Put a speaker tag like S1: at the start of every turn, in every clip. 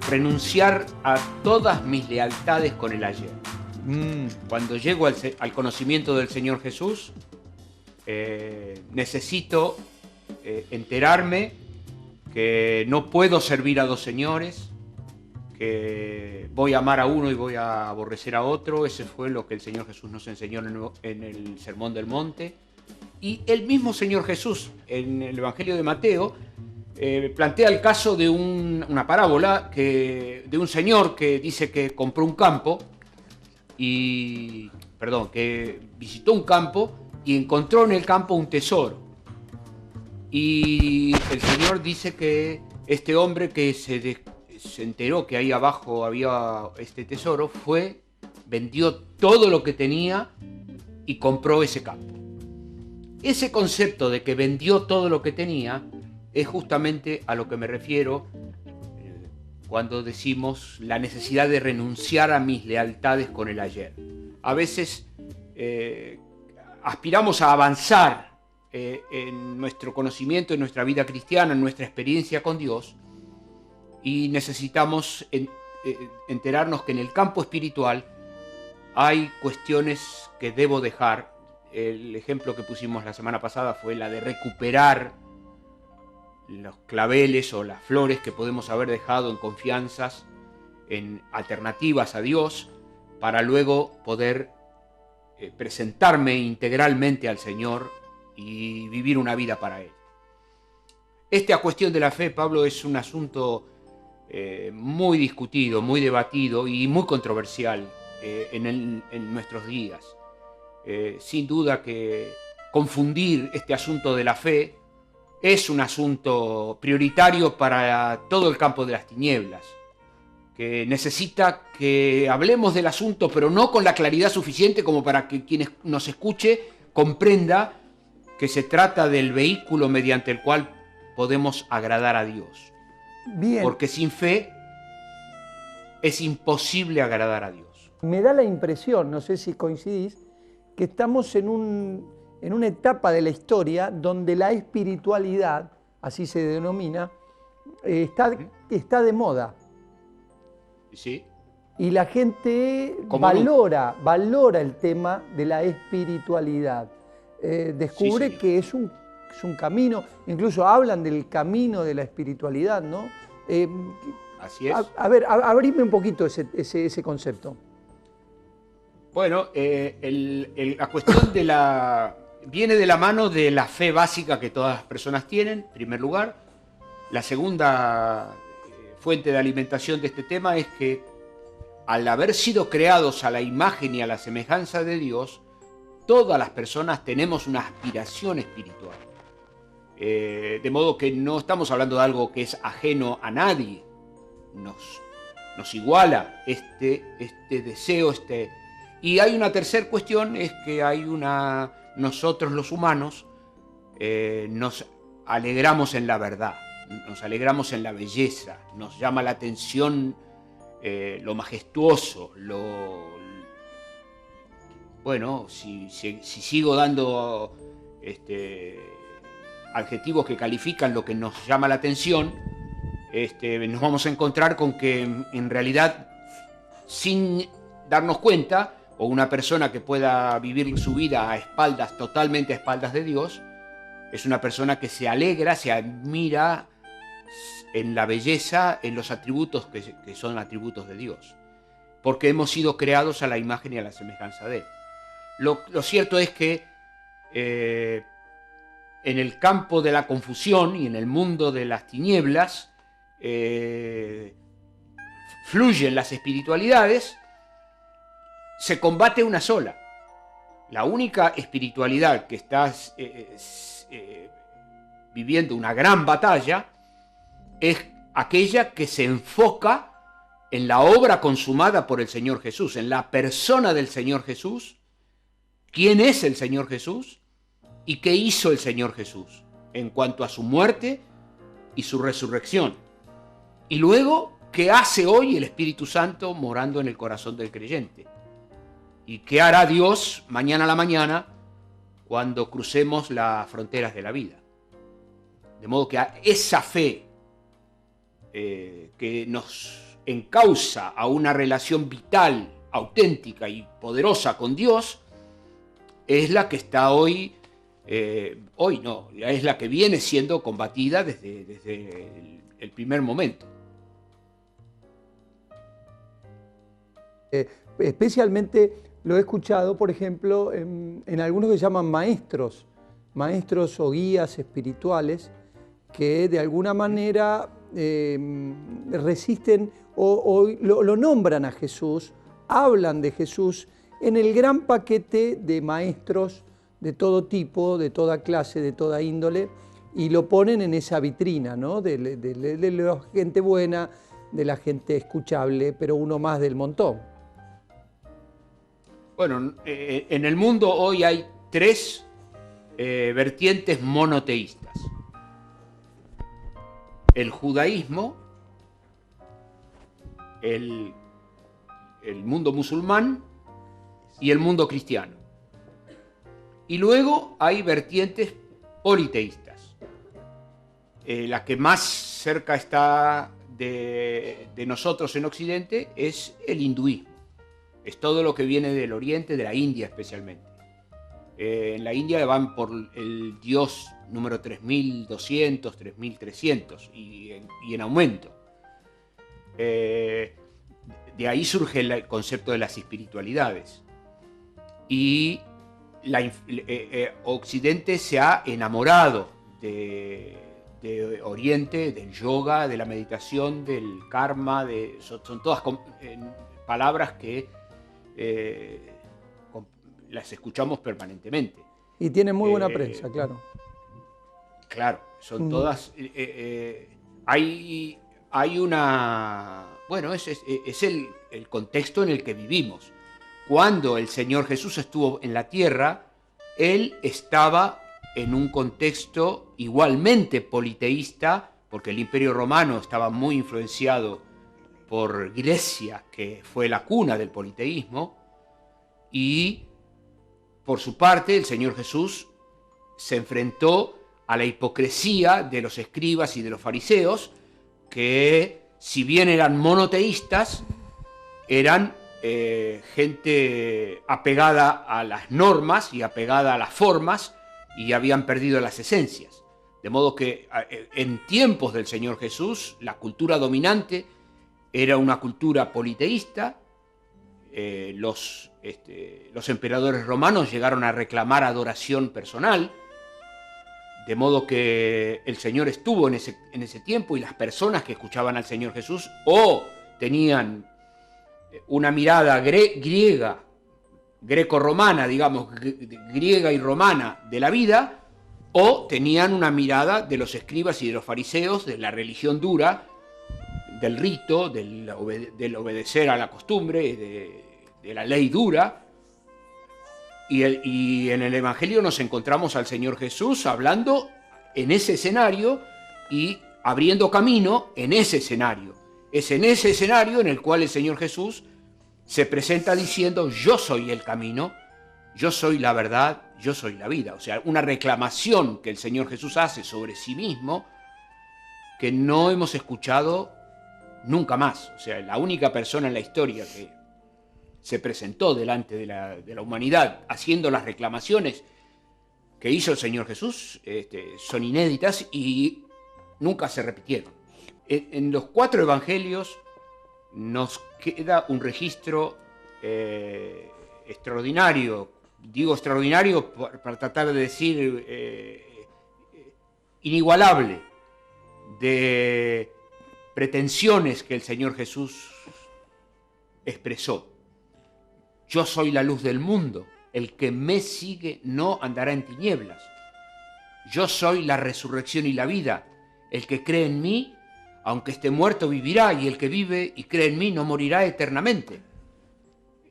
S1: renunciar a todas mis lealtades con el ayer. Cuando llego al conocimiento del Señor Jesús, necesito enterarme que no puedo servir a dos señores, que voy a amar a uno y voy a aborrecer a otro. Ese fue lo que el Señor Jesús nos enseñó en el Sermón del Monte. Y el mismo Señor Jesús, en el Evangelio de Mateo, plantea el caso de una parábola de un señor que dice que compró un campo, que visitó un campo y encontró en el campo un tesoro. Y el Señor dice que este hombre que se enteró que ahí abajo había este tesoro, vendió todo lo que tenía y compró ese campo. Ese concepto de que vendió todo lo que tenía es justamente a lo que me refiero cuando decimos la necesidad de renunciar a mis lealtades con el ayer. A veces aspiramos a avanzar en nuestro conocimiento, en nuestra vida cristiana, en nuestra experiencia con Dios, y necesitamos enterarnos que en el campo espiritual hay cuestiones que debo dejar. El ejemplo que pusimos la semana pasada fue la de recuperar los claveles o las flores que podemos haber dejado en confianzas, en alternativas a Dios, para luego poder presentarme integralmente al Señor y vivir una vida para Él. Esta cuestión de la fe, Pablo, es un asunto muy discutido, muy debatido y muy controversial en nuestros días. Sin duda que confundir este asunto de la fe es un asunto prioritario para todo el campo de las tinieblas, que necesita que hablemos del asunto, pero no con la claridad suficiente como para que quienes nos escuche comprenda que se trata del vehículo mediante el cual podemos agradar a Dios.
S2: Bien.
S1: Porque sin fe es imposible agradar a Dios.
S2: Me da la impresión, no sé si coincidís, que estamos en una etapa de la historia donde la espiritualidad, así se denomina, está de moda.
S1: ¿Sí?
S2: Y la gente valora el tema de la espiritualidad. Descubre que es un camino, incluso hablan del camino de la espiritualidad, ¿no?
S1: Así es.
S2: A ver, abrime un poquito ese concepto.
S1: Bueno, la cuestión viene de la mano de la fe básica que todas las personas tienen, en primer lugar. La segunda fuente de alimentación de este tema es que al haber sido creados a la imagen y a la semejanza de Dios, todas las personas tenemos una aspiración espiritual. De modo que no estamos hablando de algo que es ajeno a nadie. Nos iguala este deseo, Y hay una tercera cuestión, es que nosotros los humanos nos alegramos en la verdad, nos alegramos en la belleza, nos llama la atención lo majestuoso, bueno, si sigo dando adjetivos que califican lo que nos llama la atención, nos vamos a encontrar con que en realidad, sin darnos cuenta, o una persona que pueda vivir su vida totalmente a espaldas de Dios, es una persona que se alegra, se admira en la belleza, en los atributos que son atributos de Dios, porque hemos sido creados a la imagen y a la semejanza de Él. Lo cierto es que en el campo de la confusión y en el mundo de las tinieblas fluyen las espiritualidades. Se combate una sola. La única espiritualidad que estás viviendo una gran batalla es aquella que se enfoca en la obra consumada por el Señor Jesús, en la persona del Señor Jesús, quién es el Señor Jesús y qué hizo el Señor Jesús en cuanto a su muerte y su resurrección. Y luego, ¿qué hace hoy el Espíritu Santo morando en el corazón del creyente? ¿Y qué hará Dios mañana a la mañana cuando crucemos las fronteras de la vida? De modo que esa fe que nos encausa a una relación vital, auténtica y poderosa con Dios, es la que está hoy no, es la que viene siendo combatida desde el primer momento.
S2: Especialmente lo he escuchado, por ejemplo, en algunos que llaman maestros o guías espirituales, que de alguna manera resisten o lo nombran a Jesús, hablan de Jesús en el gran paquete de maestros de todo tipo, de toda clase, de toda índole, y lo ponen en esa vitrina, ¿no? de la gente buena, de la gente escuchable, pero uno más del montón.
S1: Bueno, en el mundo hoy hay 3 vertientes monoteístas. El judaísmo, el mundo musulmán y el mundo cristiano. Y luego hay vertientes politeístas. La que más cerca está de nosotros en Occidente es el hinduismo. Es todo lo que viene del Oriente, de la India especialmente. En la India van por el dios número 3200, 3300 y en aumento. De ahí surge el concepto de las espiritualidades. Y Occidente se ha enamorado de Oriente, del yoga, de la meditación, del karma, son todas palabras que las escuchamos permanentemente.
S2: Y tienen muy buena prensa, claro.
S1: Claro, son todas... hay una... Bueno, es el contexto en el que vivimos. Cuando el Señor Jesús estuvo en la tierra, Él estaba en un contexto igualmente politeísta, porque el Imperio Romano estaba muy influenciado por Grecia, que fue la cuna del politeísmo, y por su parte el Señor Jesús se enfrentó a la hipocresía de los escribas y de los fariseos, que si bien eran monoteístas, eran gente apegada a las normas y apegada a las formas, y habían perdido las esencias. De modo que en tiempos del Señor Jesús, la cultura dominante era una cultura politeísta. Los emperadores romanos llegaron a reclamar adoración personal, de modo que el Señor estuvo en ese tiempo, y las personas que escuchaban al Señor Jesús o tenían una mirada griega, greco-romana, digamos, griega y romana de la vida, o tenían una mirada de los escribas y de los fariseos, de la religión dura, del rito, del obedecer a la costumbre, de la ley dura. Y en el Evangelio nos encontramos al Señor Jesús hablando en ese escenario y abriendo camino en ese escenario. Es en ese escenario en el cual el Señor Jesús se presenta diciendo: yo soy el camino, yo soy la verdad, yo soy la vida. O sea, una reclamación que el Señor Jesús hace sobre sí mismo que no hemos escuchado nunca más. O sea, la única persona en la historia que se presentó delante de la humanidad haciendo las reclamaciones que hizo el Señor Jesús son inéditas y nunca se repitieron. En los 4 evangelios nos queda un registro extraordinario. Digo extraordinario para tratar de decir inigualable, de pretensiones que el Señor Jesús expresó. Yo soy la luz del mundo, el que me sigue no andará en tinieblas. Yo soy la resurrección y la vida, el que cree en mí, aunque esté muerto, vivirá, y el que vive y cree en mí no morirá eternamente.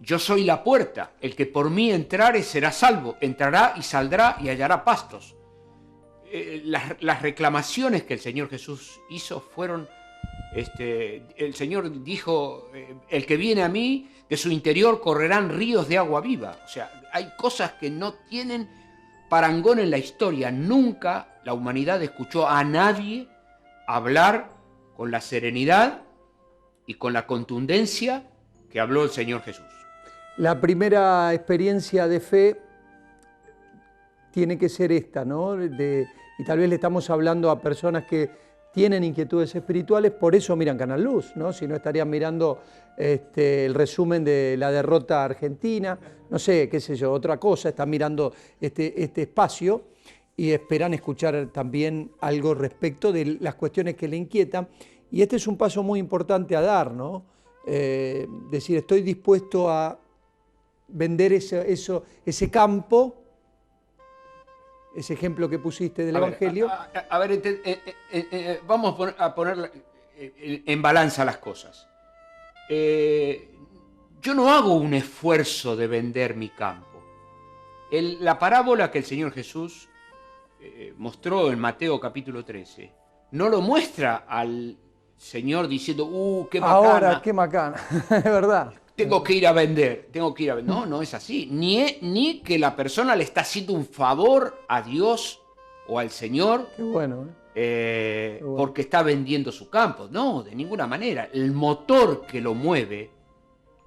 S1: Yo soy la puerta, el que por mí entrare será salvo, entrará y saldrá y hallará pastos. Las reclamaciones que el Señor Jesús hizo fueron, el Señor dijo: el que viene a mí, de su interior correrán ríos de agua viva. O sea, hay cosas que no tienen parangón en la historia. Nunca la humanidad escuchó a nadie hablar con la serenidad y con la contundencia que habló el Señor Jesús.
S2: La primera experiencia de fe tiene que ser esta, ¿no? Y tal vez le estamos hablando a personas que tienen inquietudes espirituales, por eso miran Canal Luz, ¿no? Si no estarían mirando el resumen de la derrota argentina, no sé, qué sé yo, otra cosa, están mirando este espacio y esperan escuchar también algo respecto de las cuestiones que le inquietan. Y este es un paso muy importante a dar, ¿no? Decir, estoy dispuesto a vender ese campo, ese ejemplo que pusiste del Evangelio.
S1: Vamos a poner en balanza las cosas. Yo no hago un esfuerzo de vender mi campo. La parábola que el Señor Jesús mostró en Mateo capítulo 13, no lo muestra al Señor diciendo, qué macana.
S2: Ahora, qué macana, es verdad.
S1: Tengo que ir a vender. No, no es así. Ni que la persona le está haciendo un favor a Dios o al Señor.
S2: Qué bueno,
S1: Qué bueno. Porque está vendiendo su campo. No, de ninguna manera. El motor que lo mueve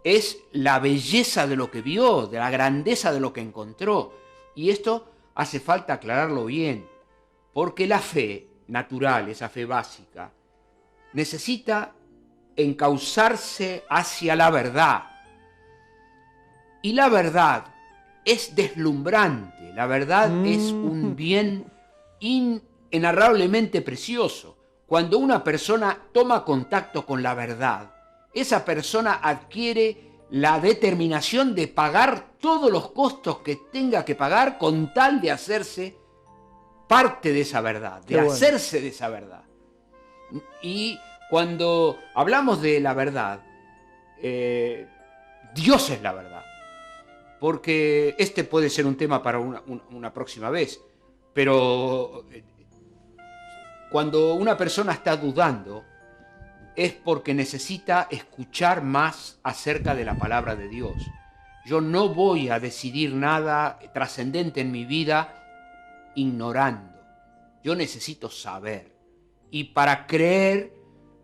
S1: es la belleza de lo que vio, de la grandeza de lo que encontró. Y esto hace falta aclararlo bien, porque la fe natural, esa fe básica, necesita encauzarse hacia la verdad. Y la verdad es deslumbrante, la verdad es un bien inenarrablemente precioso. Cuando una persona toma contacto con la verdad, esa persona adquiere la determinación de pagar todos los costos que tenga que pagar con tal de hacerse parte de esa verdad, de hacerse de esa verdad. Y cuando hablamos de la verdad, Dios es la verdad. Porque este puede ser un tema para una próxima vez. Pero cuando una persona está dudando, es porque necesita escuchar más acerca de la palabra de Dios. Yo no voy a decidir nada trascendente en mi vida ignorando. Yo necesito saber. Y para creer,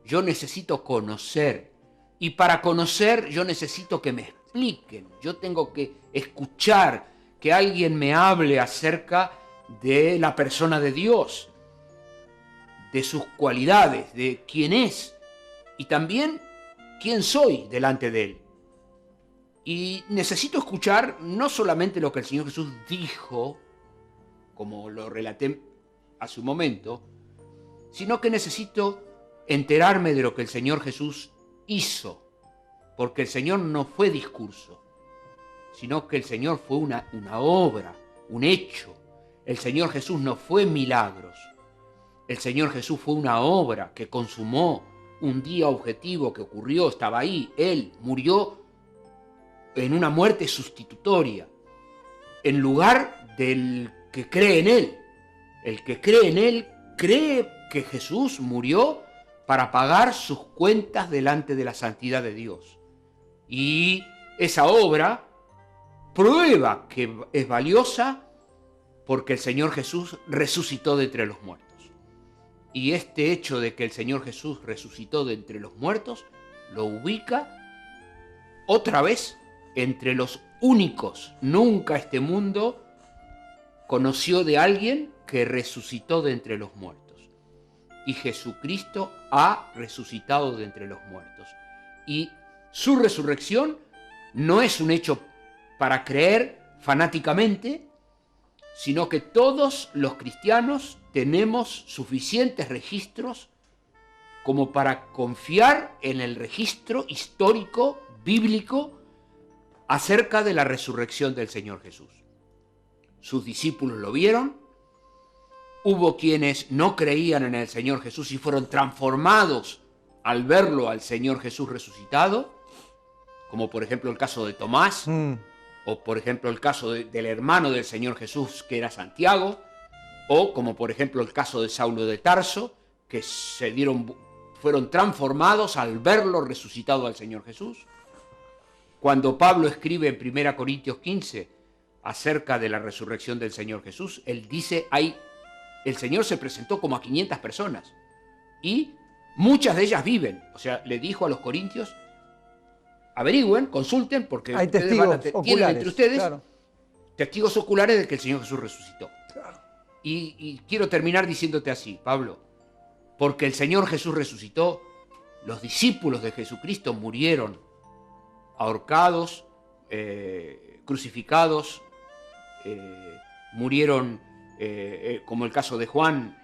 S1: yo necesito conocer. Y para conocer, yo necesito que me expliquen. Yo tengo que escuchar, que alguien me hable acerca de la persona de Dios, de sus cualidades, de quién es. Y también quién soy delante de Él. Y necesito escuchar no solamente lo que el Señor Jesús dijo, como lo relaté hace un momento, sino que necesito enterarme de lo que el Señor Jesús hizo. Porque el Señor no fue discurso, sino que el Señor fue una obra, un hecho. El Señor Jesús no fue milagros. El Señor Jesús fue una obra que consumó un día objetivo que ocurrió, estaba ahí. Él murió en una muerte sustitutoria, en lugar del que cree en Él. El que cree en Él cree que Jesús murió para pagar sus cuentas delante de la santidad de Dios. Y esa obra prueba que es valiosa porque el Señor Jesús resucitó de entre los muertos. Y este hecho de que el Señor Jesús resucitó de entre los muertos lo ubica otra vez entre los únicos. Nunca este mundo conoció de alguien que resucitó de entre los muertos. Y Jesucristo ha resucitado de entre los muertos. Y su resurrección no es un hecho para creer fanáticamente, sino que todos los cristianos tenemos suficientes registros como para confiar en el registro histórico, bíblico, acerca de la resurrección del Señor Jesús. Sus discípulos lo vieron, hubo quienes no creían en el Señor Jesús y fueron transformados al verlo al Señor Jesús resucitado, como por ejemplo el caso de Tomás, o por ejemplo el caso del hermano del Señor Jesús, que era Santiago, o como por ejemplo el caso de Saulo de Tarso, que fueron transformados al verlo resucitado al Señor Jesús. Cuando Pablo escribe en 1 Corintios 15 acerca de la resurrección del Señor Jesús, él dice, el Señor se presentó como a 500 personas y muchas de ellas viven. O sea, le dijo a los corintios, averigüen, consulten, porque
S2: hay
S1: ustedes
S2: testigos
S1: tienen
S2: oculares,
S1: entre ustedes
S2: claro.
S1: testigos oculares de que el Señor Jesús resucitó.
S2: Claro.
S1: Y quiero terminar diciéndote así, Pablo, porque el Señor Jesús resucitó, los discípulos de Jesucristo murieron ahorcados, crucificados, murieron, como el caso de Juan,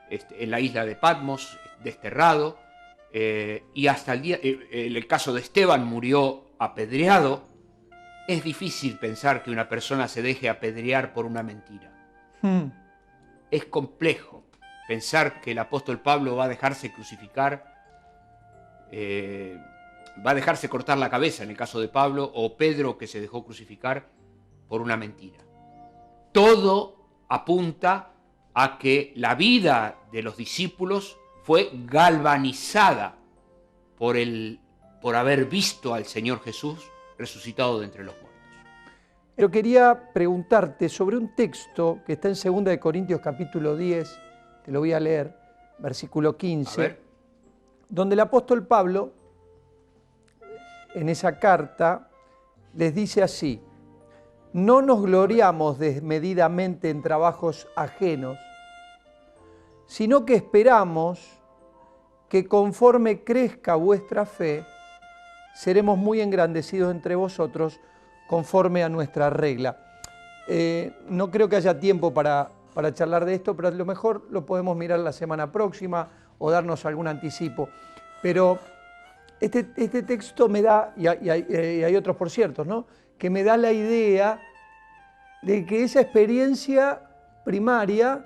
S1: en la isla de Patmos, desterrado, y hasta el caso de Esteban murió apedreado. Es difícil pensar que una persona se deje apedrear por una mentira. Es complejo pensar que el apóstol Pablo va a dejarse crucificar, va a dejarse cortar la cabeza en el caso de Pablo, o Pedro que se dejó crucificar por una mentira. Todo apunta a que la vida de los discípulos fue galvanizada por haber visto al Señor Jesús resucitado de entre los muertos.
S2: Pero quería preguntarte sobre un texto que está en 2 de Corintios capítulo 10, te lo voy a leer, versículo 15, donde el apóstol Pablo, en esa carta, les dice así: no nos gloriamos desmedidamente en trabajos ajenos, sino que esperamos que conforme crezca vuestra fe, seremos muy engrandecidos entre vosotros conforme a nuestra regla. No creo que haya tiempo para charlar de esto, pero a lo mejor lo podemos mirar la semana próxima o darnos algún anticipo. Pero este texto me da, y hay otros por cierto, ¿no?, que me da la idea de que esa experiencia primaria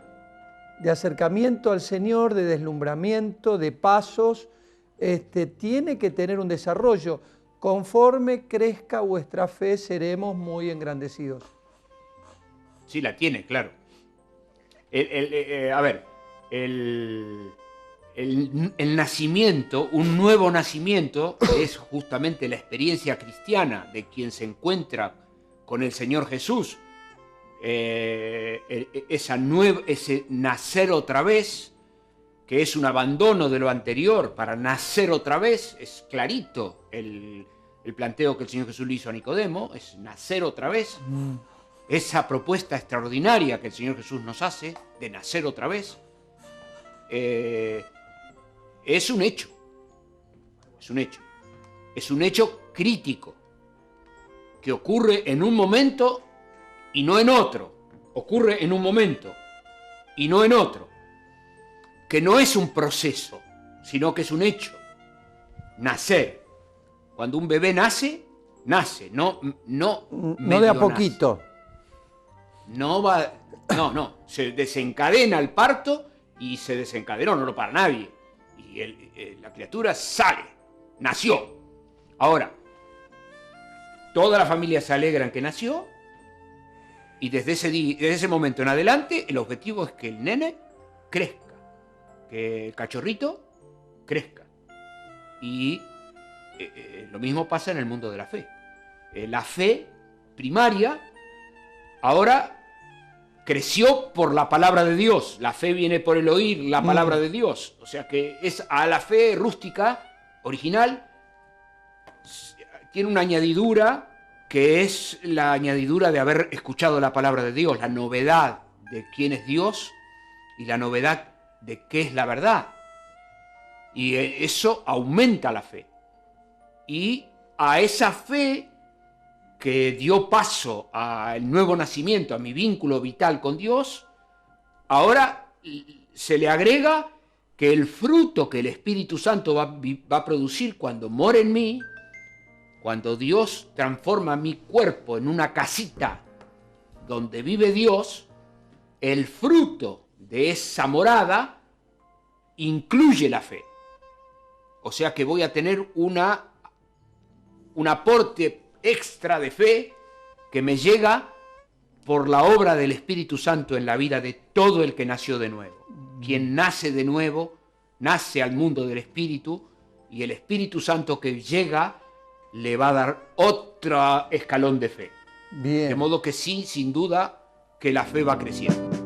S2: de acercamiento al Señor, de deslumbramiento, de pasos, tiene que tener un desarrollo. Conforme crezca vuestra fe, seremos muy engrandecidos.
S1: Sí, la tiene, claro. El nacimiento, un nuevo nacimiento, es justamente la experiencia cristiana de quien se encuentra con el Señor Jesús. Ese nacer otra vez, que es un abandono de lo anterior para nacer otra vez, es clarito el planteo que el Señor Jesús le hizo a Nicodemo, es nacer otra vez. Esa propuesta extraordinaria que el Señor Jesús nos hace de nacer otra vez, es un hecho. Es un hecho crítico que ocurre en un momento y no en otro. Ocurre en un momento y no en otro. Que no es un proceso, sino que es un hecho. Nacer. Cuando un bebé nace, no
S2: de a poquito.
S1: Nace. No, se desencadena el parto y se desencadenó, no lo para nadie. Y la criatura sale, nació. Ahora, toda la familia se alegra en que nació, y desde ese momento en adelante el objetivo es que el nene crezca, que el cachorrito crezca. Y lo mismo pasa en el mundo de la fe. La fe primaria ahora creció por la palabra de Dios. La fe viene por el oír la palabra de Dios. O sea que es a la fe rústica, original, tiene una añadidura que es la añadidura de haber escuchado la palabra de Dios, la novedad de quién es Dios y la novedad de qué es la verdad. Y eso aumenta la fe. Y a esa fe que dio paso al nuevo nacimiento, a mi vínculo vital con Dios, ahora se le agrega que el fruto que el Espíritu Santo va a producir cuando mora en mí, cuando Dios transforma mi cuerpo en una casita donde vive Dios, el fruto de esa morada incluye la fe. O sea que voy a tener un aporte extra de fe que me llega por la obra del Espíritu Santo en la vida de todo el que nació de nuevo. Quien nace de nuevo, nace al mundo del Espíritu, y el Espíritu Santo que llega le va a dar otro escalón de fe.
S2: Bien.
S1: De modo que sí, sin duda, que la fe va creciendo.